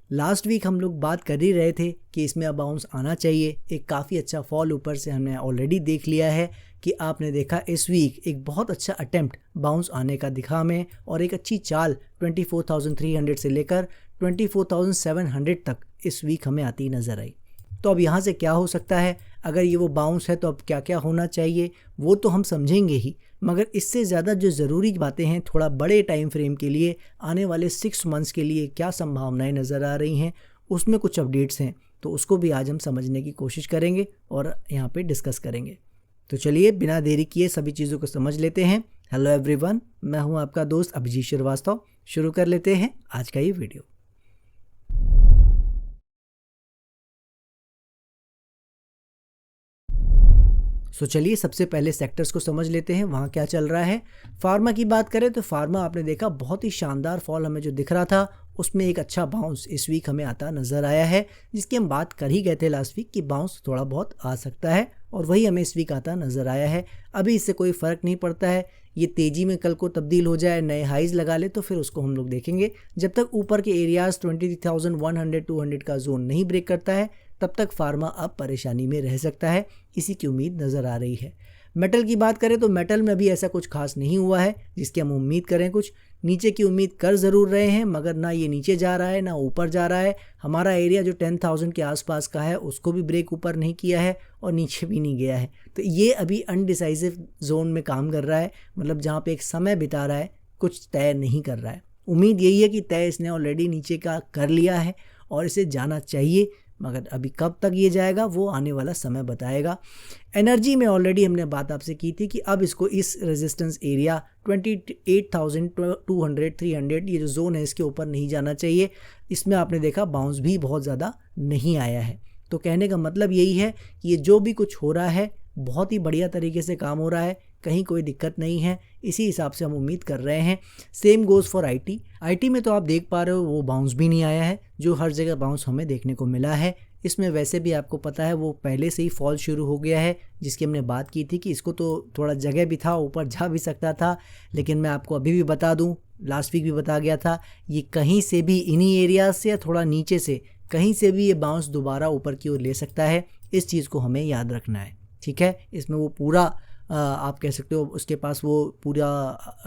Last week हम लोग बात कर ही रहे थे कि इसमें अब बाउंस आना चाहिए। एक काफ़ी अच्छा फॉल ऊपर से हमने ऑलरेडी देख लिया है कि आपने देखा इस वीक एक बहुत अच्छा अटेम्प्ट बाउंस आने का दिखा हमें, और एक अच्छी चाल 24,300 से लेकर 24,700 तक इस वीक हमें आती नज़र आई। तो अब यहाँ से क्या हो सकता है, अगर ये वो बाउंस है तो अब क्या क्या होना चाहिए वो तो हम समझेंगे ही, मगर इससे ज़्यादा जो ज़रूरी बातें हैं थोड़ा बड़े टाइम फ्रेम के लिए, आने वाले 6 मंथ्स के लिए क्या संभावनाएं नज़र आ रही हैं, उसमें कुछ अपडेट्स हैं, तो उसको भी आज हम समझने की कोशिश करेंगे और यहाँ पे डिस्कस करेंगे। तो चलिए बिना देरी किए सभी चीज़ों को समझ लेते हैं। हेलो एवरीवन, मैं हूँ आपका दोस्त अभिजीत श्रीवास्तव। शुरू कर लेते हैं आज का ये वीडियो। सो चलिए सबसे पहले सेक्टर्स को समझ लेते हैं, वहाँ क्या चल रहा है। फार्मा की बात करें तो फार्मा आपने देखा बहुत ही शानदार फॉल हमें जो दिख रहा था, उसमें एक अच्छा बाउंस इस वीक हमें आता नज़र आया है, जिसकी हम बात कर ही गए थे लास्ट वीक कि बाउंस थोड़ा बहुत आ सकता है, और वही हमें इस वीक आता नज़र आया है। अभी इससे कोई फ़र्क नहीं पड़ता है, ये तेज़ी में कल को तब्दील हो जाए, नए हाइज लगा ले तो फिर उसको हम लोग देखेंगे। जब तक ऊपर के एरियाज़ 20,100-200 का जोन नहीं ब्रेक करता है तब तक फार्मा अब परेशानी में रह सकता है, इसी की उम्मीद नज़र आ रही है। मेटल की बात करें तो मेटल में भी ऐसा कुछ खास नहीं हुआ है जिसकी हम उम्मीद करें। कुछ नीचे की उम्मीद कर ज़रूर रहे हैं, मगर ना ये नीचे जा रहा है ना ऊपर जा रहा है। हमारा एरिया जो 10,000 के आसपास का है उसको भी ब्रेक ऊपर नहीं किया है और नीचे भी नहीं गया है, तो ये अभी अनडिसाइसिव जोन में काम कर रहा है, मतलब जहाँ पे एक समय बिता रहा है, कुछ तय नहीं कर रहा है। उम्मीद यही है कि तय इसने ऑलरेडी नीचे का कर लिया है और इसे जाना चाहिए, मगर अभी कब तक ये जाएगा वो आने वाला समय बताएगा। एनर्जी में ऑलरेडी हमने बात आपसे की थी कि अब इसको इस रेजिस्टेंस एरिया 28,200-300 ये जो जोन है इसके ऊपर नहीं जाना चाहिए। इसमें आपने देखा बाउंस भी बहुत ज़्यादा नहीं आया है, तो कहने का मतलब यही है कि ये जो भी कुछ हो रहा है बहुत ही बढ़िया तरीके से काम हो रहा है, कहीं कोई दिक्कत नहीं है, इसी हिसाब से हम उम्मीद कर रहे हैं। सेम गोज़ फॉर आईटी में तो आप देख पा रहे हो वो बाउंस भी नहीं आया है जो हर जगह बाउंस हमें देखने को मिला है। इसमें वैसे भी आपको पता है वो पहले से ही फॉल शुरू हो गया है, जिसकी हमने बात की थी कि इसको तो थोड़ा जगह भी था, ऊपर जा भी सकता था, लेकिन मैं आपको अभी भी बता दूं, लास्ट वीक भी बता गया था, ये कहीं से भी इन्हीं एरियाज से या थोड़ा नीचे से कहीं से भी ये बाउंस दोबारा ऊपर की ओर ले सकता है। इस चीज़ को हमें याद रखना है, ठीक है। इसमें वो पूरा आप कह सकते हो उसके पास वो पूरा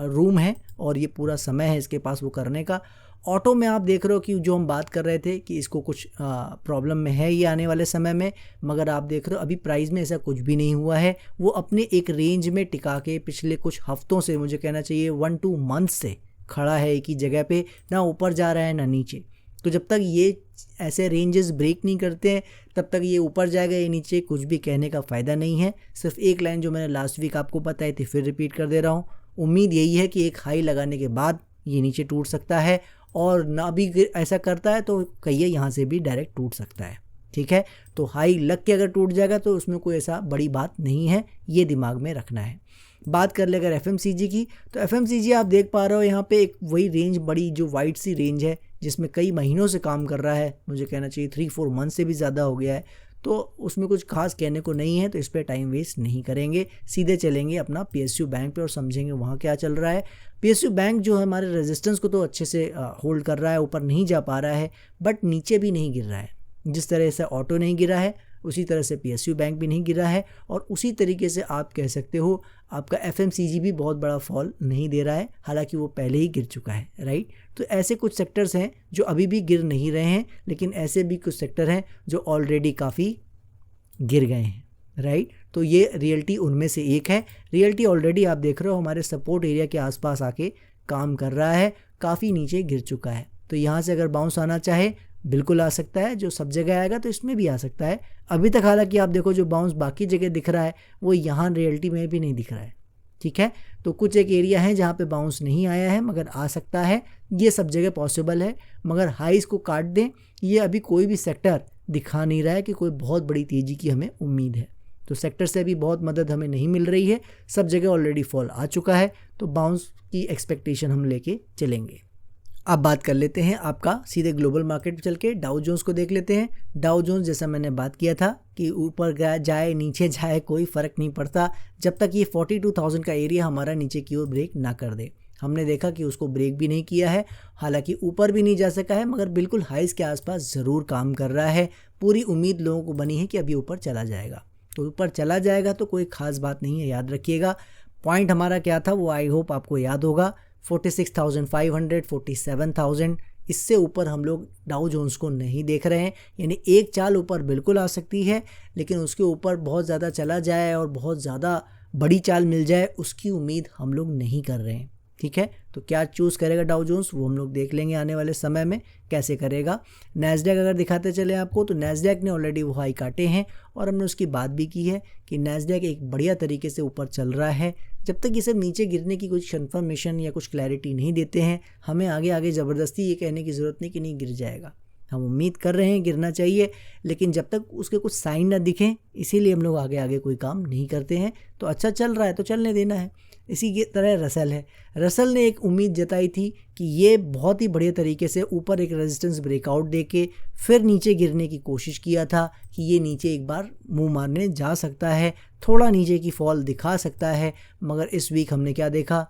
रूम है और ये पूरा समय है इसके पास वो करने का। ऑटो में आप देख रहे हो कि जो हम बात कर रहे थे कि इसको कुछ प्रॉब्लम में है ये आने वाले समय में, मगर आप देख रहे हो अभी प्राइस में ऐसा कुछ भी नहीं हुआ है। वो अपने एक रेंज में टिका के पिछले कुछ हफ्तों से, मुझे कहना चाहिए 1-2 मंथ से खड़ा है एक ही जगह पे, ना ऊपर जा रहा है ना नीचे। तो जब तक ये ऐसे रेंजेस ब्रेक नहीं करते हैं तब तक ये ऊपर जाएगा या नीचे कुछ भी कहने का फ़ायदा नहीं है। सिर्फ एक लाइन जो मैंने लास्ट वीक आपको बताई थी फिर रिपीट कर दे रहा हूँ, उम्मीद यही है कि एक हाई लगाने के बाद ये नीचे टूट सकता है, और ना भी ऐसा करता है तो कहिए यहाँ से भी डायरेक्ट टूट सकता है, ठीक है। तो हाई लग के अगर टूट जाएगा तो उसमें कोई ऐसा बड़ी बात नहीं है, ये दिमाग में रखना है। बात कर ले अगर एफएमसीजी की, तो एफएमसीजी आप देख पा रहे हो यहाँ पे एक वही रेंज, बड़ी जो वाइड सी रेंज है जिसमें कई महीनों से काम कर रहा है, मुझे कहना चाहिए 3-4 मंथ से भी ज़्यादा हो गया है, तो उसमें कुछ खास कहने को नहीं है, तो इस पर टाइम वेस्ट नहीं करेंगे, सीधे चलेंगे अपना पीएसयू बैंक पे और समझेंगे वहाँ क्या चल रहा है। पीएसयू बैंक जो है हमारे रेजिस्टेंस को तो अच्छे से होल्ड कर रहा है, ऊपर नहीं जा पा रहा है बट नीचे भी नहीं गिर रहा है। जिस तरह से ऑटो नहीं गिरा है उसी तरह से पीएसयू बैंक भी नहीं गिरा है, और उसी तरीके से आप कह सकते हो आपका एफएमसीजी भी बहुत बड़ा फॉल नहीं दे रहा है, हालांकि वो पहले ही गिर चुका है, राइट। तो ऐसे कुछ सेक्टर्स हैं जो अभी भी गिर नहीं रहे हैं, लेकिन ऐसे भी कुछ सेक्टर हैं जो ऑलरेडी काफ़ी गिर गए हैं, राइट। तो ये रियल्टी उनमें से एक है। रियल्टी ऑलरेडी आप देख रहे हो हमारे सपोर्ट एरिया के आसपास आके काम कर रहा है, काफ़ी नीचे गिर चुका है, तो यहाँ से अगर बाउंस आना चाहे बिल्कुल आ सकता है, जो सब जगह आएगा तो इसमें भी आ सकता है। अभी तक हालांकि आप देखो जो बाउंस बाकी जगह दिख रहा है वो यहाँ रियलिटी में भी नहीं दिख रहा है, ठीक है। तो कुछ एक एरिया है जहाँ पे बाउंस नहीं आया है मगर आ सकता है, ये सब जगह पॉसिबल है, मगर हाइज को काट दें ये अभी कोई भी सेक्टर दिखा नहीं रहा है कि कोई बहुत बड़ी तेज़ी की हमें उम्मीद है। तो सेक्टर से अभी बहुत मदद हमें नहीं मिल रही है, सब जगह ऑलरेडी फॉल आ चुका है, तो बाउंस की एक्सपेक्टेशन हम लेके चलेंगे। अब बात कर लेते हैं आपका सीधे ग्लोबल मार्केट पे चल के डाउ जोन्स को देख लेते हैं। डाउ जोन्स जैसा मैंने बात किया था कि ऊपर जाए नीचे जाए कोई फ़र्क नहीं पड़ता जब तक ये 42,000 का एरिया हमारा नीचे की ओर ब्रेक ना कर दे। हमने देखा कि उसको ब्रेक भी नहीं किया है, हालांकि ऊपर भी नहीं जा सका है, मगर बिल्कुल हाइस के आसपास ज़रूर काम कर रहा है। पूरी उम्मीद लोगों को बनी है कि अभी ऊपर चला जाएगा, तो ऊपर चला जाएगा तो कोई ख़ास बात नहीं है, याद रखिएगा। पॉइंट हमारा क्या था वो आई होप आपको याद होगा, 46,500, 47,000, इससे ऊपर हम लोग डाउ जोन्स को नहीं देख रहे हैं। यानी एक चाल ऊपर बिल्कुल आ सकती है, लेकिन उसके ऊपर बहुत ज़्यादा चला जाए और बहुत ज़्यादा बड़ी चाल मिल जाए उसकी उम्मीद हम लोग नहीं कर रहे हैं। ठीक है, तो क्या चूज़ करेगा डाउ जोन्स वो हम लोग देख लेंगे आने वाले समय में कैसे करेगा। नैस्डैक अगर दिखाते चले आपको, तो नैस्डैक ने ऑलरेडी वो हाई काटे हैं और हमने उसकी बात भी की है कि नैस्डैक एक बढ़िया तरीके से ऊपर चल रहा है। जब तक ये सब नीचे गिरने की कुछ कन्फर्मेशन या कुछ क्लैरिटी नहीं देते हैं, हमें आगे आगे ज़बरदस्ती ये कहने की ज़रूरत नहीं कि नहीं गिर जाएगा। हम उम्मीद कर रहे हैं गिरना चाहिए, लेकिन जब तक उसके कुछ साइन ना दिखें, इसीलिए हम लोग आगे आगे कोई काम नहीं करते हैं। तो अच्छा चल रहा है तो चलने देना है। इसी की तरह रसल है, रसल ने एक उम्मीद जताई थी कि ये बहुत ही बढ़िया तरीके से ऊपर एक रेजिस्टेंस ब्रेकआउट देके फिर नीचे गिरने की कोशिश किया था कि ये नीचे एक बार मुंह मारने जा सकता है, थोड़ा नीचे की फॉल दिखा सकता है। मगर इस वीक हमने क्या देखा,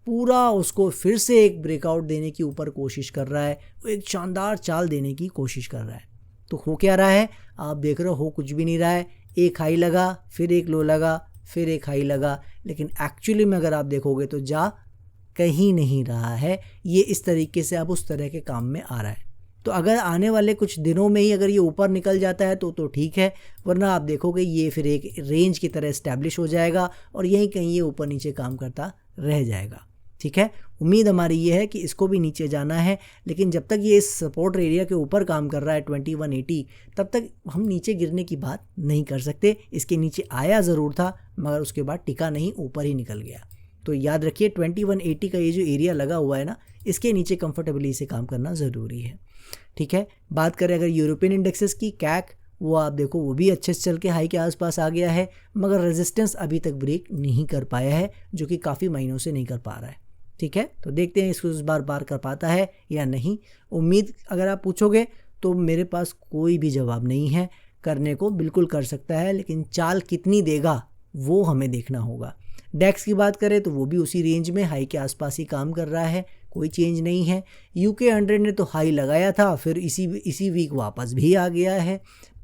पूरा उसको फिर से एक ब्रेकआउट देने की ऊपर कोशिश कर रहा है, वो एक शानदार चाल देने की कोशिश कर रहा है। तो हो क्या रहा है आप देख रहे हो कुछ भी नहीं रहा है। एक हाई लगा, फिर एक लो लगा, फिर एक हाई लगा, लेकिन एक्चुअली में अगर आप देखोगे तो जा कहीं नहीं रहा है। ये इस तरीके से अब उस तरह के काम में आ रहा है। तो अगर आने वाले कुछ दिनों में ही अगर ये ऊपर निकल जाता है तो ठीक है, वरना आप देखोगे ये फिर एक रेंज की तरह इस्टेब्लिश हो जाएगा और यहीं कहीं ये ऊपर नीचे काम करता रह जाएगा। ठीक है, उम्मीद हमारी ये है कि इसको भी नीचे जाना है, लेकिन जब तक ये इस सपोर्ट एरिया के ऊपर काम कर रहा है 2180, तब तक हम नीचे गिरने की बात नहीं कर सकते। इसके नीचे आया ज़रूर था, मगर उसके बाद टिका नहीं, ऊपर ही निकल गया। तो याद रखिए 2180 का ये जो एरिया लगा हुआ है ना, इसके नीचे कंफर्टेबली से काम करना ज़रूरी है। ठीक है, बात करें अगर यूरोपियन इंडेक्सेस की, कैक वो आप देखो वो भी अच्छे से चल के हाई के आसपास आ गया है, मगर रेजिस्टेंस अभी तक ब्रेक नहीं कर पाया है, जो कि काफ़ी महीनों से नहीं कर पा रहा है। ठीक है, तो देखते हैं इसको इस बार पार कर पाता है या नहीं। उम्मीद अगर आप पूछोगे तो मेरे पास कोई भी जवाब नहीं है, करने को बिल्कुल कर सकता है, लेकिन चाल कितनी देगा वो हमें देखना होगा। डेक्स की बात करें तो वो भी उसी रेंज में हाई के आसपास ही काम कर रहा है, कोई चेंज नहीं है। यूके 100 ने तो हाई लगाया था, फिर इसी वीक वापस भी आ गया है।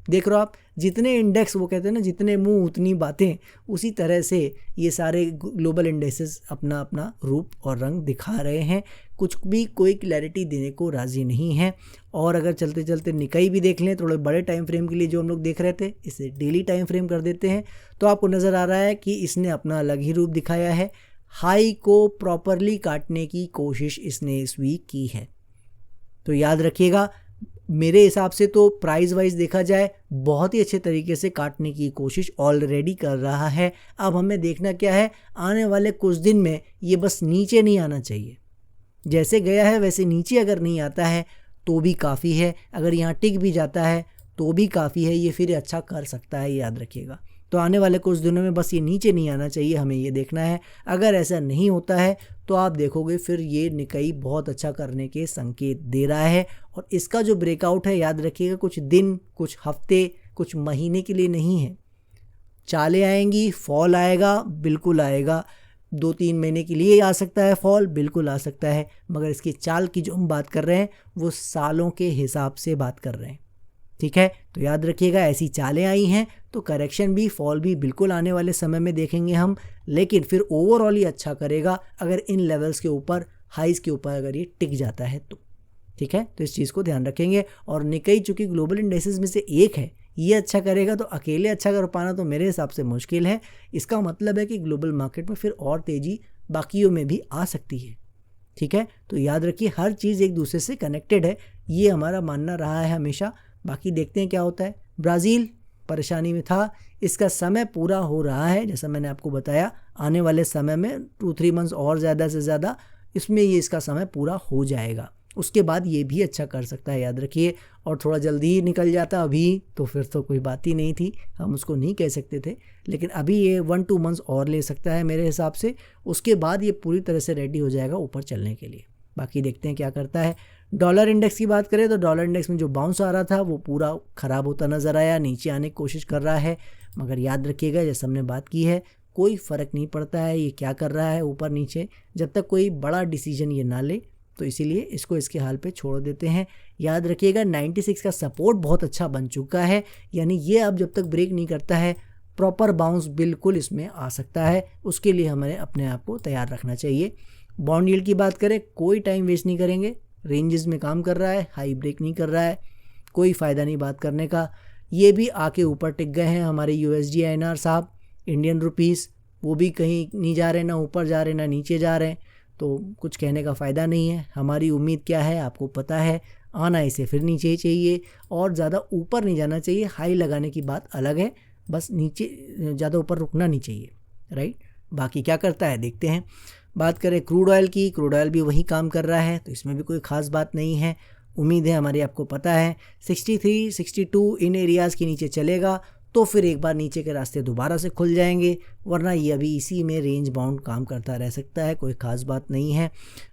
देख रहे हो आप, जितने इंडेक्स, वो कहते हैं ना जितने मुंह उतनी बातें, उसी तरह से ये सारे ग्लोबल इंडेक्सेस अपना अपना रूप और रंग दिखा रहे हैं, कुछ भी कोई क्लैरिटी देने को राज़ी नहीं है। और अगर चलते चलते निकाई भी देख लें थोड़े बड़े टाइम फ्रेम के लिए, जो हम लोग देख रहे थे इसे डेली टाइम फ्रेम कर देते हैं, तो आपको नज़र आ रहा है कि इसने अपना अलग ही रूप दिखाया है। हाई को प्रॉपरली काटने की कोशिश इसने इस वीक की है। तो याद रखिएगा, मेरे हिसाब से तो प्राइस वाइज देखा जाए बहुत ही अच्छे तरीके से काटने की कोशिश ऑलरेडी कर रहा है। अब हमें देखना क्या है, आने वाले कुछ दिन में ये बस नीचे नहीं आना चाहिए, जैसे गया है वैसे नीचे अगर नहीं आता है तो भी काफ़ी है, अगर यहाँ टिक भी जाता है तो भी काफ़ी है, ये फिर अच्छा कर सकता है, याद रखिएगा। तो आने वाले कुछ दिनों में बस ये नीचे नहीं आना चाहिए, हमें ये देखना है। अगर ऐसा नहीं होता है तो आप देखोगे फिर ये निकाई बहुत अच्छा करने के संकेत दे रहा है। और इसका जो ब्रेकआउट है, याद रखिएगा, कुछ दिन, कुछ हफ्ते, कुछ महीने के लिए नहीं है। चालें आएंगी, फॉल आएगा, बिल्कुल आएगा, 2-3 महीने के लिए आ सकता है फॉल, बिल्कुल आ सकता है, मगर इसकी चाल की जो हम बात कर रहे हैं वो सालों के हिसाब से बात कर रहे हैं। ठीक है, तो याद रखिएगा, ऐसी चालें आई हैं तो करेक्शन भी, फॉल भी बिल्कुल आने वाले समय में देखेंगे हम, लेकिन फिर ओवरऑल ही अच्छा करेगा अगर इन लेवल्स के ऊपर, हाइज के ऊपर अगर ये टिक जाता है तो। ठीक है, तो इस चीज़ को ध्यान रखेंगे। और निकाई चूँकि ग्लोबल इंडेक्सेस में से एक है, ये अच्छा करेगा तो अकेले अच्छा कर पाना तो मेरे हिसाब से मुश्किल है। इसका मतलब है कि ग्लोबल मार्केट में फिर और तेज़ी बाकियों में भी आ सकती है। ठीक है, तो याद रखिए हर चीज़ एक दूसरे से कनेक्टेड है, ये हमारा मानना रहा है हमेशा। बाकी देखते हैं क्या होता है। ब्राज़ील परेशानी में था, इसका समय पूरा हो रहा है, जैसा मैंने आपको बताया, आने वाले समय में 2-3 मंथ्स और ज़्यादा से ज़्यादा इसमें ये इसका समय पूरा हो जाएगा। उसके बाद ये भी अच्छा कर सकता है, याद रखिए। और थोड़ा जल्दी ही निकल जाता अभी तो फिर तो कोई बात ही नहीं थी, हम उसको नहीं कह सकते थे, लेकिन अभी ये 1-2 मंथ्स और ले सकता है मेरे हिसाब से। उसके बाद ये पूरी तरह से रेडी हो जाएगा ऊपर चलने के लिए। बाकी देखते हैं क्या करता है। डॉलर इंडेक्स की बात करें तो डॉलर इंडेक्स में जो बाउंस आ रहा था वो पूरा ख़राब होता नज़र आया, नीचे आने की कोशिश कर रहा है, मगर याद रखिएगा जैसे हमने बात की है, कोई फ़र्क नहीं पड़ता है ये क्या कर रहा है ऊपर नीचे, जब तक कोई बड़ा डिसीजन ये ना ले। तो इसीलिए इसको इसके हाल पे छोड़ देते हैं। याद रखिएगा 96 का सपोर्ट बहुत अच्छा बन चुका है, यानी ये अब जब तक ब्रेक नहीं करता है प्रॉपर बाउंस बिल्कुल इसमें आ सकता है। उसके लिए हमें अपने आप को तैयार रखना चाहिए। बॉन्ड यील्ड की बात करें, कोई टाइम वेस्ट नहीं करेंगे, रेंजेस में काम कर रहा है, हाई ब्रेक नहीं कर रहा है, कोई फ़ायदा नहीं बात करने का। ये भी आके ऊपर टिक गए हैं हमारे USD INR साहब। इंडियन रुपीस वो भी कहीं नहीं जा रहे, ना ऊपर जा रहे ना नीचे जा रहे हैं, तो कुछ कहने का फ़ायदा नहीं है। हमारी उम्मीद क्या है आपको पता है, आना इसे फिर नीचे ही चाहिए और ज़्यादा ऊपर नहीं जाना चाहिए। हाई लगाने की बात अलग है, बस नीचे ज़्यादा ऊपर रुकना नहीं चाहिए, राइट। बाकी क्या करता है देखते हैं। बात करें क्रूड ऑयल की, क्रूड ऑयल भी वही काम कर रहा है, तो इसमें भी कोई ख़ास बात नहीं है। उम्मीद है हमारी आपको पता है 63, 62 इन एरियाज़ के नीचे चलेगा तो फिर एक बार नीचे के रास्ते दोबारा से खुल जाएंगे, वरना ये अभी इसी में रेंज बाउंड काम करता रह सकता है, कोई ख़ास बात नहीं है।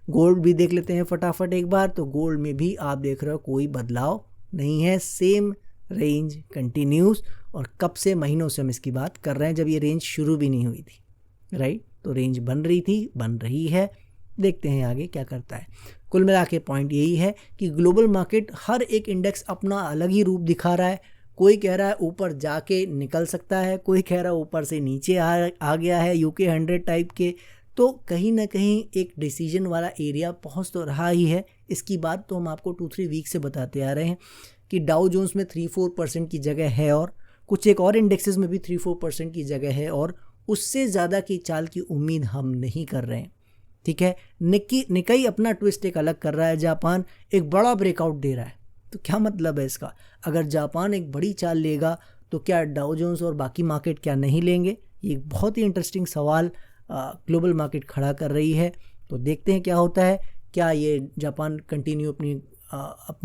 गोल्ड भी देख लेते हैं फटाफट एक बार। तो गोल्ड में भी आप देख रहे हो कोई बदलाव नहीं है, सेम रेंज कंटिन्यूस। और कब से, महीनों से हम इसकी बात कर रहे हैं, जब ये रेंज शुरू भी नहीं हुई थी, राइट। तो रेंज बन रही थी, बन रही है, देखते हैं आगे क्या करता है। कुल मिला के पॉइंट यही है कि ग्लोबल मार्केट हर एक इंडेक्स अपना अलग ही रूप दिखा रहा है। कोई कह रहा है ऊपर जाके निकल सकता है, कोई कह रहा है ऊपर से नीचे आ गया है UK 100 टाइप के। तो कहीं ना कहीं एक डिसीजन वाला एरिया पहुंच तो रहा ही है। इसकी बात तो हम आपको 2-3 वीक से बताते आ रहे हैं कि डाउ जोन्स में 3-4% की जगह है और कुछ एक और इंडेक्सेस में भी 3-4% की जगह है, और उससे ज़्यादा की चाल की उम्मीद हम नहीं कर रहे हैं, ठीक है। निकाई अपना ट्विस्ट एक अलग कर रहा है, जापान एक बड़ा ब्रेकआउट दे रहा है। तो क्या मतलब है इसका, अगर जापान एक बड़ी चाल लेगा तो क्या डाउ जोन्स और बाकी मार्केट क्या नहीं लेंगे? ये एक बहुत ही इंटरेस्टिंग सवाल ग्लोबल मार्केट खड़ा कर रही है। तो देखते हैं क्या होता है, क्या ये जापान कंटिन्यू अपनी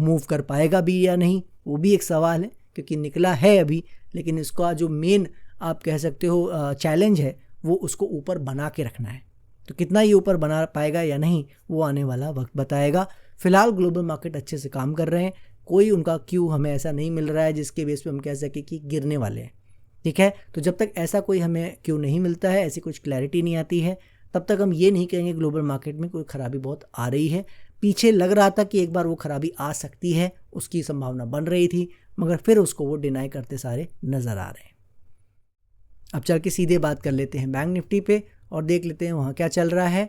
मूव कर पाएगा भी या नहीं, वो भी एक सवाल है, क्योंकि निकला है अभी, लेकिन इसका जो मेन आप कह सकते हो चैलेंज है वो उसको ऊपर बना के रखना है। तो कितना ये ऊपर बना पाएगा या नहीं वो आने वाला वक्त बताएगा। फिलहाल ग्लोबल मार्केट अच्छे से काम कर रहे हैं, कोई उनका क्यू हमें ऐसा नहीं मिल रहा है जिसके बेस पे हम कह सकें कि गिरने वाले हैं, ठीक है। तो जब तक ऐसा कोई हमें क्यू नहीं मिलता है, ऐसी कुछ क्लैरिटी नहीं आती है, तब तक हम ये नहीं कहेंगे ग्लोबल मार्केट में कोई खराबी बहुत आ रही है। पीछे लग रहा था कि एक बार वो खराबी आ सकती है, उसकी संभावना बन रही थी, मगर फिर उसको वो डिनाई करते सारे नज़र आ रहे हैं। अब चल के सीधे बात कर लेते हैं बैंक निफ्टी पे और देख लेते हैं वहाँ क्या चल रहा है।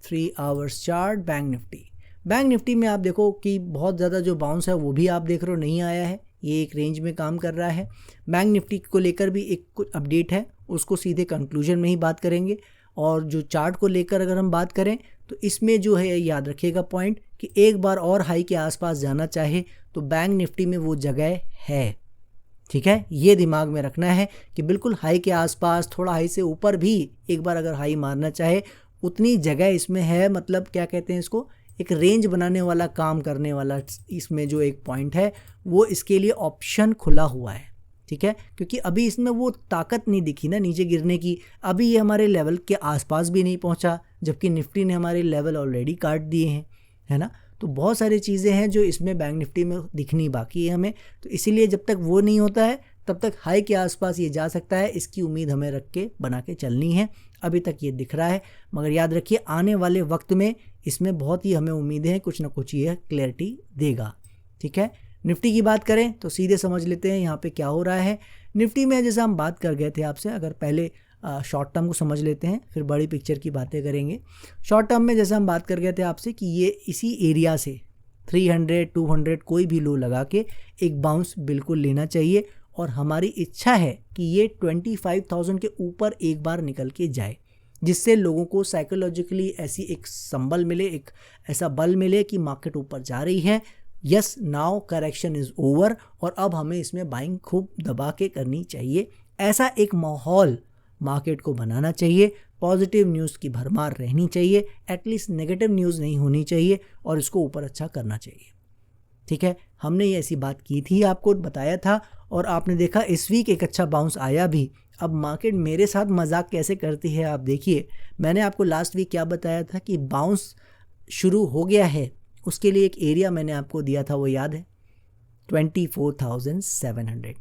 3 आवर्स चार्ट बैंक निफ्टी में आप देखो कि बहुत ज़्यादा जो बाउंस है वो भी आप देख रहे हो नहीं आया है, ये एक रेंज में काम कर रहा है। बैंक निफ्टी को लेकर भी एक कुछ अपडेट है, उसको सीधे कंक्लूजन में ही बात करेंगे। और जो चार्ट को लेकर अगर हम बात करें तो इसमें जो है याद रखिएगा पॉइंट कि एक बार और हाई के आसपास जाना चाहे तो बैंक निफ्टी में वो जगह है, ठीक है। ये दिमाग में रखना है कि बिल्कुल हाई के आसपास, थोड़ा हाई से ऊपर भी एक बार अगर हाई मारना चाहे उतनी जगह इसमें है। मतलब क्या कहते हैं इसको, एक रेंज बनाने वाला काम करने वाला इसमें जो एक पॉइंट है वो इसके लिए ऑप्शन खुला हुआ है, ठीक है। क्योंकि अभी इसमें वो ताकत नहीं दिखी ना नीचे गिरने की, अभी ये हमारे लेवल के आसपास भी नहीं पहुंचा, जबकि निफ्टी ने हमारे लेवल ऑलरेडी काट दिए हैं, है ना। तो बहुत सारी चीज़ें हैं जो इसमें बैंक निफ्टी में दिखनी बाकी है हमें। तो इसीलिए जब तक वो नहीं होता है तब तक हाई के आसपास ये जा सकता है, इसकी उम्मीद हमें रख के बना के चलनी है। अभी तक ये दिख रहा है, मगर याद रखिए आने वाले वक्त में इसमें बहुत ही हमें उम्मीदें हैं, कुछ ना कुछ ये क्लैरिटी देगा, ठीक है। निफ्टी की बात करें तो सीधे समझ लेते हैं यहाँ पे क्या हो रहा है। निफ्टी में जैसा हम बात कर गए थे आपसे, अगर पहले शॉर्ट टर्म को समझ लेते हैं फिर बड़ी पिक्चर की बातें करेंगे। शॉर्ट टर्म में जैसे हम बात कर गए थे आपसे कि ये इसी एरिया से 300, 200 कोई भी लो लगा के एक बाउंस बिल्कुल लेना चाहिए, और हमारी इच्छा है कि ये 25,000 के ऊपर एक बार निकल के जाए, जिससे लोगों को साइकोलॉजिकली ऐसी एक संबल मिले, एक ऐसा बल मिले कि मार्केट ऊपर जा रही है, yes now correction is over, और अब हमें इसमें बाइंग खूब दबा के करनी चाहिए। ऐसा एक माहौल मार्केट को बनाना चाहिए, पॉजिटिव न्यूज़ की भरमार रहनी चाहिए, एटलीस्ट नेगेटिव न्यूज़ नहीं होनी चाहिए, और इसको ऊपर अच्छा करना चाहिए, ठीक है। हमने ये ऐसी बात की थी, आपको बताया था, और आपने देखा इस वीक एक अच्छा बाउंस आया भी। अब मार्केट मेरे साथ मजाक कैसे करती है आप देखिए। मैंने आपको लास्ट वीक क्या बताया था कि बाउंस शुरू हो गया है, उसके लिए एक एरिया मैंने आपको दिया था, वो याद है 24,700,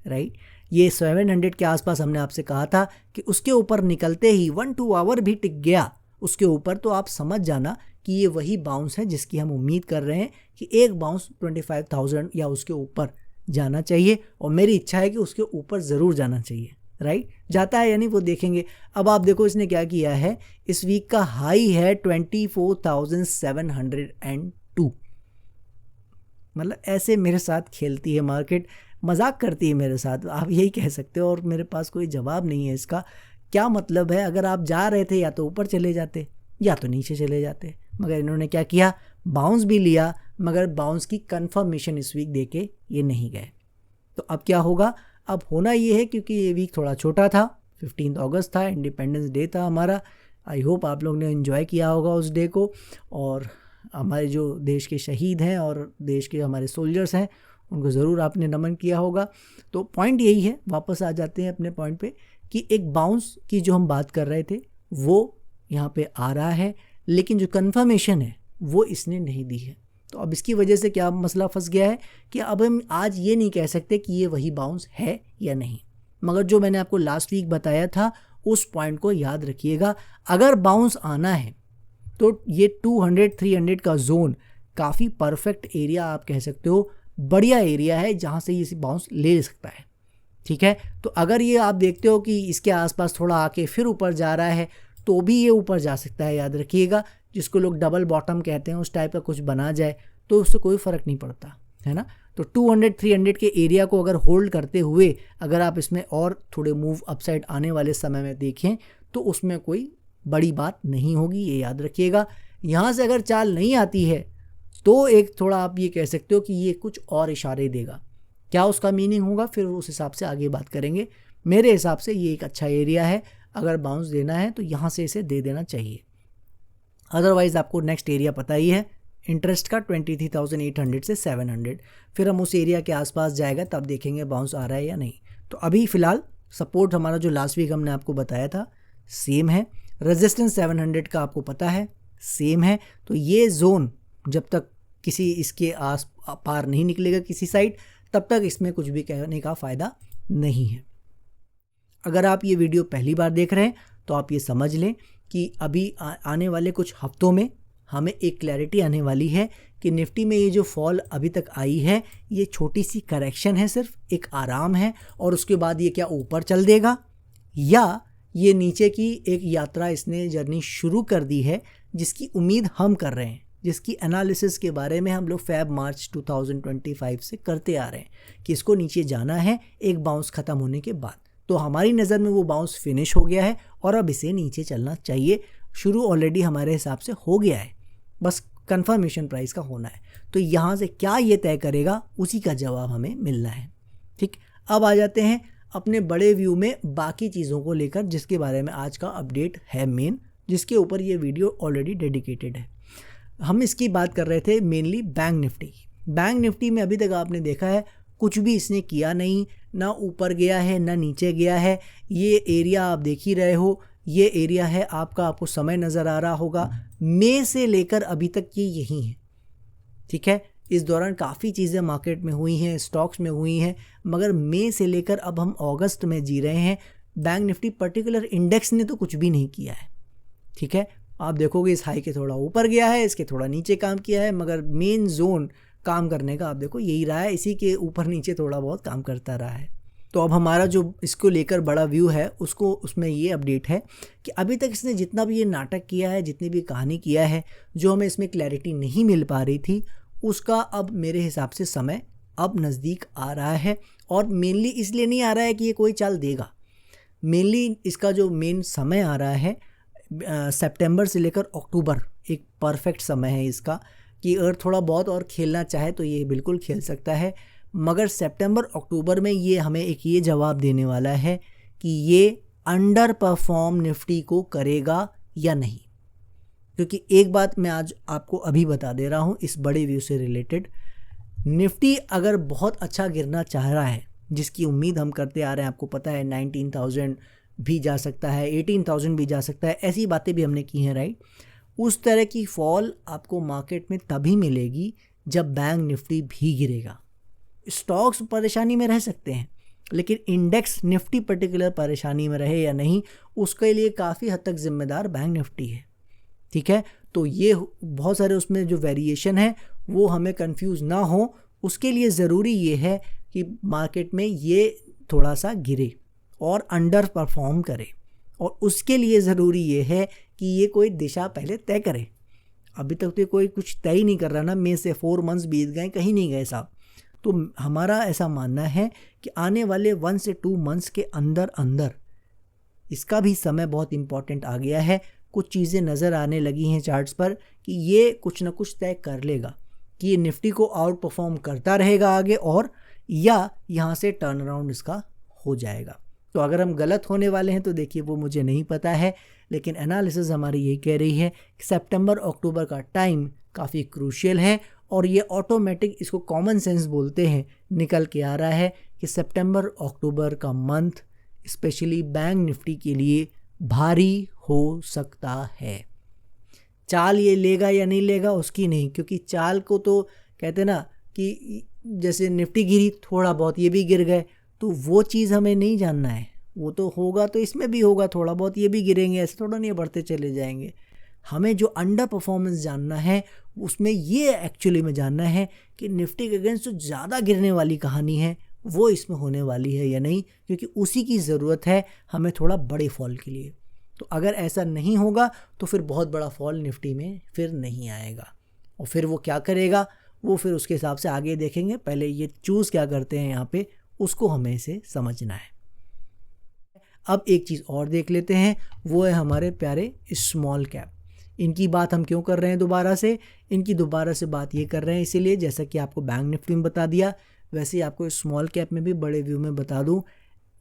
राइट। ये 700 के आसपास हमने आपसे कहा था कि उसके ऊपर निकलते ही 1-2 आवर भी टिक गया उसके ऊपर, तो आप समझ जाना कि ये वही बाउंस है जिसकी हम उम्मीद कर रहे हैं कि एक बाउंस 25,000 या उसके ऊपर जाना चाहिए, और मेरी इच्छा है कि उसके ऊपर ज़रूर जाना चाहिए, राइट। जाता है यानी वो देखेंगे। अब आप देखो इसने क्या किया है, इस वीक का हाई है 24,702। मतलब ऐसे मेरे साथ खेलती है मार्केट, मजाक करती है मेरे साथ, आप यही कह सकते हो, और मेरे पास कोई जवाब नहीं है इसका। क्या मतलब है, अगर आप जा रहे थे या तो ऊपर चले जाते या तो नीचे चले जाते, मगर इन्होंने क्या किया, बाउंस भी लिया, मगर बाउंस की कंफर्मेशन इस वीक देके ये नहीं गए। तो अब क्या होगा, अब होना ये है, क्योंकि ये वीक थोड़ा छोटा था, 15 अगस्त था, इंडिपेंडेंस डे था हमारा। आई होप आप लोग ने एंजॉय किया होगा उस डे को, और हमारे जो देश के शहीद हैं और देश के हमारे सोल्जर्स हैं उनको ज़रूर आपने नमन किया होगा। तो पॉइंट यही है, वापस आ जाते हैं अपने पॉइंट पे, कि एक बाउंस की जो हम बात कर रहे थे वो यहाँ पे आ रहा है, लेकिन जो कन्फर्मेशन है वो इसने नहीं दी है। तो अब इसकी वजह से क्या मसला फंस गया है कि अब हम आज ये नहीं कह सकते कि ये वही बाउंस है या नहीं। मगर जो मैंने आपको लास्ट वीक बताया था उस पॉइंट को याद रखिएगा। अगर बाउंस आना है तो ये 200-300 का जोन काफ़ी परफेक्ट एरिया आप कह सकते हो, बढ़िया एरिया है जहाँ से ये बाउंस ले सकता है, ठीक है। तो अगर ये आप देखते हो कि इसके आसपास थोड़ा आके फिर ऊपर जा रहा है तो भी ये ऊपर जा सकता है, याद रखिएगा। जिसको लोग डबल बॉटम कहते हैं, उस टाइप का कुछ बना जाए तो उससे कोई फ़र्क नहीं पड़ता, है ना। तो 200-300 के एरिया को अगर होल्ड करते हुए अगर आप इसमें और थोड़े मूव अपसाइड आने वाले समय में देखें तो उसमें कोई बड़ी बात नहीं होगी, ये याद रखिएगा। यहाँ से अगर चाल नहीं आती है तो एक थोड़ा आप ये कह सकते हो कि ये कुछ और इशारे देगा। क्या उसका मीनिंग होगा फिर उस हिसाब से आगे बात करेंगे। मेरे हिसाब से ये एक अच्छा एरिया है, अगर बाउंस देना है तो यहाँ से इसे दे देना चाहिए। अदरवाइज़ आपको नेक्स्ट एरिया पता ही है इंटरेस्ट का, 23,800 से 700, फिर हम उस एरिया के आसपास जाएगा तब देखेंगे बाउंस आ रहा है या नहीं। तो अभी फ़िलहाल सपोर्ट हमारा जो लास्ट वीक हमने आपको बताया था सेम है, रेजिस्टेंस 700 का आपको पता है सेम है। तो ये जोन जब तक किसी इसके आस पार नहीं निकलेगा किसी साइड, तब तक इसमें कुछ भी कहने का फ़ायदा नहीं है। अगर आप ये वीडियो पहली बार देख रहे हैं तो आप ये समझ लें कि अभी आने वाले कुछ हफ्तों में हमें एक क्लैरिटी आने वाली है कि निफ्टी में ये जो फॉल अभी तक आई है ये छोटी सी करेक्शन है, सिर्फ एक आराम है, और उसके बाद ये क्या ऊपर चल देगा या ये नीचे की एक यात्रा इसने जर्नी शुरू कर दी है, जिसकी उम्मीद हम कर रहे हैं, जिसकी एनालिसिस के बारे में हम लोग फेब मार्च 2025 से करते आ रहे हैं कि इसको नीचे जाना है एक बाउंस ख़त्म होने के बाद। तो हमारी नज़र में वो बाउंस फिनिश हो गया है और अब इसे नीचे चलना चाहिए। शुरू ऑलरेडी हमारे हिसाब से हो गया है, बस कंफर्मेशन प्राइस का होना है। तो यहाँ से क्या ये तय करेगा उसी का जवाब हमें मिलना है, ठीक। अब आ जाते हैं अपने बड़े व्यू में बाकी चीज़ों को लेकर, जिसके बारे में आज का अपडेट है मेन, जिसके ऊपर ये वीडियो ऑलरेडी डेडिकेटेड है। हम इसकी बात कर रहे थे मेनली बैंक निफ्टी की। बैंक निफ्टी में अभी तक आपने देखा है कुछ भी इसने किया नहीं, ना ऊपर गया है ना नीचे गया है। ये एरिया आप देख ही रहे हो, ये एरिया है आपका, आपको समय नज़र आ रहा होगा, मई से लेकर अभी तक ये यही है, ठीक है। इस दौरान काफ़ी चीज़ें मार्केट में हुई हैं, स्टॉक्स में हुई हैं, मगर मई से लेकर अब हम अगस्त में जी रहे हैं। बैंक निफ्टी पर्टिकुलर इंडेक्स ने तो कुछ भी नहीं किया है, ठीक है। आप देखोगे इस हाई के थोड़ा ऊपर गया है, इसके थोड़ा नीचे काम किया है, मगर मेन जोन काम करने का आप देखो यही रहा है, इसी के ऊपर नीचे थोड़ा बहुत काम करता रहा है। तो अब हमारा जो इसको लेकर बड़ा व्यू है उसमें ये अपडेट है कि अभी तक इसने जितना भी ये नाटक किया है, जितनी भी कहानी किया है, जो हमें इसमें क्लैरिटी नहीं मिल पा रही थी, उसका अब मेरे हिसाब से समय अब नज़दीक आ रहा है। और मेनली इसलिए नहीं आ रहा है कि ये कोई चाल देगा, मेनली इसका जो मेन समय आ रहा है सितंबर से लेकर अक्टूबर एक परफेक्ट समय है इसका, कि अगर थोड़ा बहुत और खेलना चाहे तो ये बिल्कुल खेल सकता है। मगर सितंबर अक्टूबर में ये हमें एक ये जवाब देने वाला है कि ये अंडर परफॉर्म निफ्टी को करेगा या नहीं। क्योंकि एक बात मैं आज आपको अभी बता दे रहा हूँ इस बड़े व्यू से रिलेटेड, निफ्टी अगर बहुत अच्छा गिरना चाह रहा है, जिसकी उम्मीद हम करते आ रहे हैं, आपको पता है 19,000 भी जा सकता है, 18,000 भी जा सकता है, ऐसी बातें भी हमने की हैं, राइट। उस तरह की फॉल आपको मार्केट में तभी मिलेगी जब बैंक निफ्टी भी गिरेगा। स्टॉक्स परेशानी में रह सकते हैं, लेकिन इंडेक्स निफ्टी पर्टिकुलर परेशानी में रहे या नहीं, उसके लिए काफ़ी हद तक जिम्मेदार बैंक निफ्टी है। ठीक है, तो ये बहुत सारे उसमें जो वेरिएशन है वो हमें कंफ्यूज ना हो, उसके लिए ज़रूरी ये है कि मार्केट में ये थोड़ा सा गिरे और अंडर परफॉर्म करे, और उसके लिए ज़रूरी ये है कि ये कोई दिशा पहले तय करे। अभी तक तो कोई कुछ तय ही नहीं कर रहा ना, में से 4 मंथ्स बीत गए, कहीं नहीं गए साहब। तो हमारा ऐसा मानना है कि आने वाले 1 से 2 मंथ्स के अंदर अंदर इसका भी समय बहुत इम्पॉर्टेंट आ गया है। कुछ चीज़ें नज़र आने लगी हैं चार्ट्स पर कि ये कुछ ना कुछ तय कर लेगा कि ये निफ्टी को आउट परफॉर्म करता रहेगा आगे, और या यहाँ से टर्न अराउंड इसका हो जाएगा। तो अगर हम गलत होने वाले हैं तो देखिए वो मुझे नहीं पता है, लेकिन एनालिसिस हमारी यही कह रही है कि सितंबर अक्टूबर का टाइम काफ़ी क्रूशियल है, और ये ऑटोमेटिक, इसको कॉमन सेंस बोलते हैं, निकल के आ रहा है कि सितंबर अक्टूबर का मंथ स्पेशली बैंक निफ्टी के लिए भारी हो सकता है। चाल ये लेगा या नहीं लेगा उसकी नहीं, क्योंकि चाल को तो कहते ना कि जैसे निफ्टी गिरी थोड़ा बहुत ये भी गिर गए, तो वो चीज़ हमें नहीं जानना है। वो तो होगा तो इसमें भी होगा, थोड़ा बहुत ये भी गिरेंगे, ऐसे थोड़ा नहीं बढ़ते चले जाएंगे। हमें जो अंडर परफॉर्मेंस जानना है उसमें ये एक्चुअली में जानना है कि निफ्टी के अगेंस्ट जो ज़्यादा गिरने वाली कहानी है वो इसमें होने वाली है या नहीं, क्योंकि उसी की ज़रूरत है हमें थोड़ा बड़े फॉल के लिए। तो अगर ऐसा नहीं होगा तो फिर बहुत बड़ा फॉल निफ्टी में फिर नहीं आएगा, और फिर वो क्या करेगा वो फिर उसके हिसाब से आगे देखेंगे। पहले ये चूज़ क्या करते हैं यहाँ पे, उसको हमें इसे समझना है। अब एक चीज़ और देख लेते हैं, वो है हमारे प्यारे स्मॉल कैप। इनकी बात हम क्यों कर रहे हैं दोबारा से? इनकी दोबारा से बात ये कर रहे हैं इसीलिए, जैसा कि आपको बैंक निफ्टी में बता दिया वैसे ही आपको स्मॉल कैप में भी बड़े व्यू में बता दूं।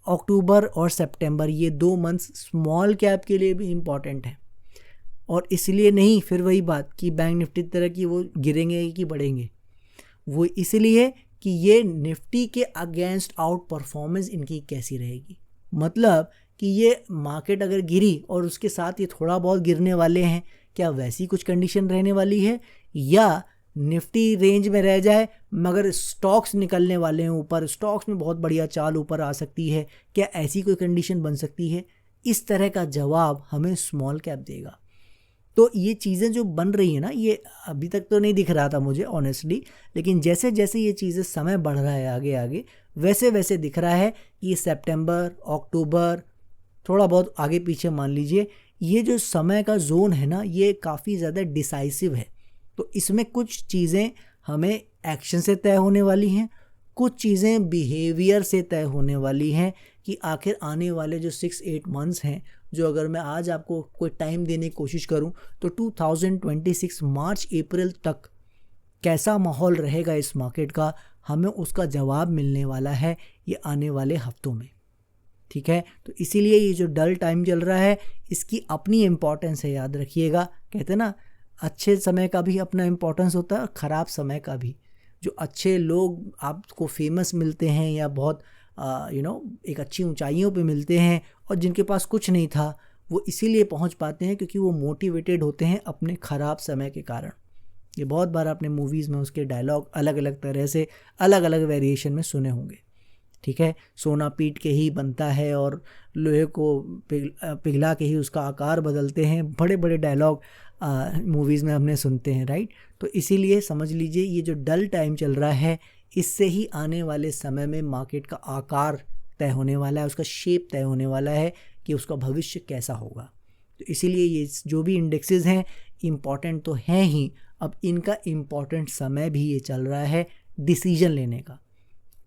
अक्टूबर और सितंबर ये 2 मंथ्स स्मॉल कैप के लिए भी इम्पॉर्टेंट है, और इसलिए नहीं फिर वही बात कि बैंक निफ्टी तरह की वो गिरेंगे कि बढ़ेंगे, वो इसलिए कि ये निफ्टी के अगेंस्ट आउट परफॉर्मेंस इनकी कैसी रहेगी। मतलब कि ये मार्केट अगर गिरी और उसके साथ ये थोड़ा बहुत गिरने वाले हैं, क्या वैसी कुछ कंडीशन रहने वाली है, या निफ्टी रेंज में रह जाए मगर स्टॉक्स निकलने वाले हैं ऊपर, स्टॉक्स में बहुत बढ़िया चाल ऊपर आ सकती है, क्या ऐसी कोई कंडीशन बन सकती है? इस तरह का जवाब हमें स्मॉल कैप देगा। तो ये चीज़ें जो बन रही है ना, ये अभी तक तो नहीं दिख रहा था मुझे ऑनेस्टली, लेकिन जैसे जैसे ये चीज़ें समय बढ़ रहा है आगे आगे, वैसे वैसे दिख रहा है कि ये सितंबर अक्टूबर थोड़ा बहुत आगे पीछे मान लीजिए, ये जो समय का जोन है ना ये काफ़ी ज़्यादा डिसाइसिव है। तो इसमें कुछ चीज़ें हमें एक्शन से तय होने वाली हैं, कुछ चीज़ें बिहेवियर से तय होने वाली हैं कि आखिर आने वाले जो 6-8 मंथ्स हैं, जो अगर मैं आज आपको कोई टाइम देने की कोशिश करूं तो 2026 मार्च अप्रैल तक कैसा माहौल रहेगा इस मार्केट का, हमें उसका जवाब मिलने वाला है ये आने वाले हफ्तों में। ठीक है, तो इसीलिए ये जो डल टाइम चल रहा है इसकी अपनी इम्पोर्टेंस है, याद रखिएगा। कहते हैं ना अच्छे समय का भी अपना इम्पोर्टेंस होता है और ख़राब समय का भी। जो अच्छे लोग आपको फेमस मिलते हैं या बहुत एक अच्छी ऊंचाइयों पे मिलते हैं, और जिनके पास कुछ नहीं था वो इसीलिए पहुंच पाते हैं क्योंकि वो मोटिवेटेड होते हैं अपने ख़राब समय के कारण। ये बहुत बार आपने मूवीज़ में उसके डायलॉग अलग अलग तरह से अलग अलग वेरिएशन में सुने होंगे। ठीक है, सोना पीट के ही बनता है और लोहे को पिघला के ही उसका आकार बदलते हैं, बड़े बड़े डायलॉग मूवीज़ में हमने सुनते हैं, राइट। तो इसीलिए समझ लीजिए ये जो डल टाइम चल रहा है इससे ही आने वाले समय में मार्केट का आकार तय होने वाला है, उसका शेप तय होने वाला है कि उसका भविष्य कैसा होगा। तो इसीलिए ये जो भी इंडेक्सेस हैं इम्पॉर्टेंट तो हैं ही, अब इनका इम्पॉर्टेंट समय भी ये चल रहा है डिसीजन लेने का।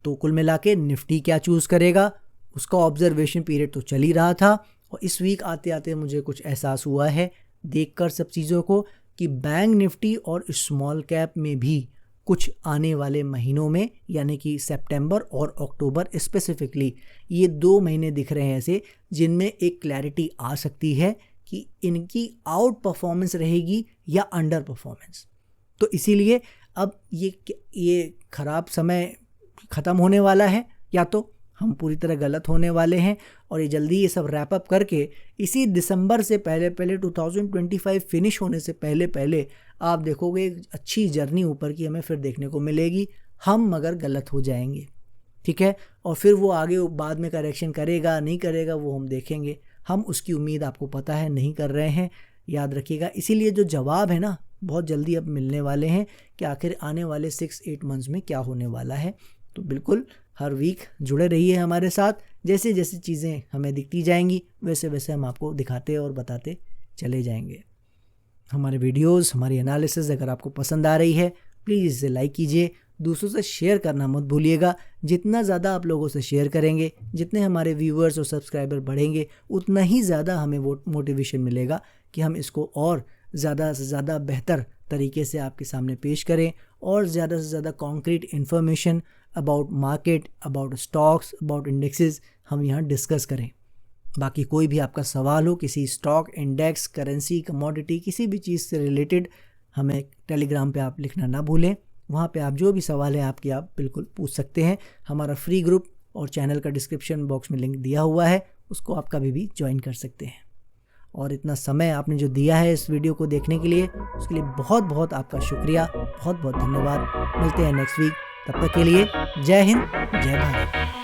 तो कुल मिला के निफ्टी क्या चूज़ करेगा उसका ऑब्जर्वेशन पीरियड तो चल ही रहा था, और इस वीक आते आते मुझे कुछ एहसास हुआ है देखकर सब चीज़ों को कि बैंक निफ्टी और स्मॉल कैप में भी कुछ आने वाले महीनों में, यानी कि सितंबर और अक्टूबर स्पेसिफिकली, ये 2 महीने दिख रहे हैं ऐसे जिनमें एक क्लैरिटी आ सकती है कि इनकी आउट परफॉर्मेंस रहेगी या अंडर परफॉर्मेंस। तो इसीलिए अब ये ख़राब समय ख़त्म होने वाला है, या तो हम पूरी तरह गलत होने वाले हैं, और ये जल्दी ये सब रैप अप करके इसी दिसंबर से पहले 2025 फिनिश होने से पहले आप देखोगे एक अच्छी जर्नी ऊपर की हमें फिर देखने को मिलेगी, हम मगर गलत हो जाएंगे। ठीक है। और फिर वो आगे बाद में करेक्शन करेगा नहीं करेगा वो हम देखेंगे, हम उसकी उम्मीद आपको पता है नहीं कर रहे हैं, याद रखिएगा। इसीलिए जो जवाब है ना बहुत जल्दी अब मिलने वाले हैं कि आखिर आने वाले 6-8 मंथ्स में क्या होने वाला है। तो बिल्कुल हर वीक जुड़े रहिए हमारे साथ, जैसे जैसे चीज़ें हमें दिखती जाएंगी वैसे वैसे हम आपको दिखाते और बताते चले जाएंगे। हमारे वीडियोस, हमारी एनालिसिस अगर आपको पसंद आ रही है प्लीज़ इसे लाइक कीजिए, दूसरों से शेयर करना मत भूलिएगा। जितना ज़्यादा आप लोगों से शेयर करेंगे, जितने हमारे व्यूअर्स और सब्सक्राइबर बढ़ेंगे, उतना ही ज़्यादा हमें वो मोटिवेशन मिलेगा कि हम इसको और ज़्यादा से ज़्यादा बेहतर तरीके से आपके सामने पेश करें और ज़्यादा से ज़्यादा concrete information about market, about stocks, about indexes हम यहाँ डिस्कस करें। बाकी कोई भी आपका सवाल हो किसी स्टॉक, इंडेक्स, करेंसी, कमोडिटी, किसी भी चीज़ से रिलेटेड, हमें टेलीग्राम पे आप लिखना ना भूलें। वहाँ पे आप जो भी सवाल है आपके आप बिल्कुल पूछ सकते हैं। हमारा फ्री ग्रुप और चैनल का डिस्क्रिप्शन बॉक्स में लिंक दिया हुआ है, उसको आप कभी भी ज्वाइन कर सकते हैं। और इतना समय आपने जो दिया है इस वीडियो को देखने के लिए, उसके लिए बहुत बहुत आपका शुक्रिया, बहुत बहुत धन्यवाद। मिलते हैं नेक्स्ट वीक, तब तक के लिए जय हिंद, जय भारत।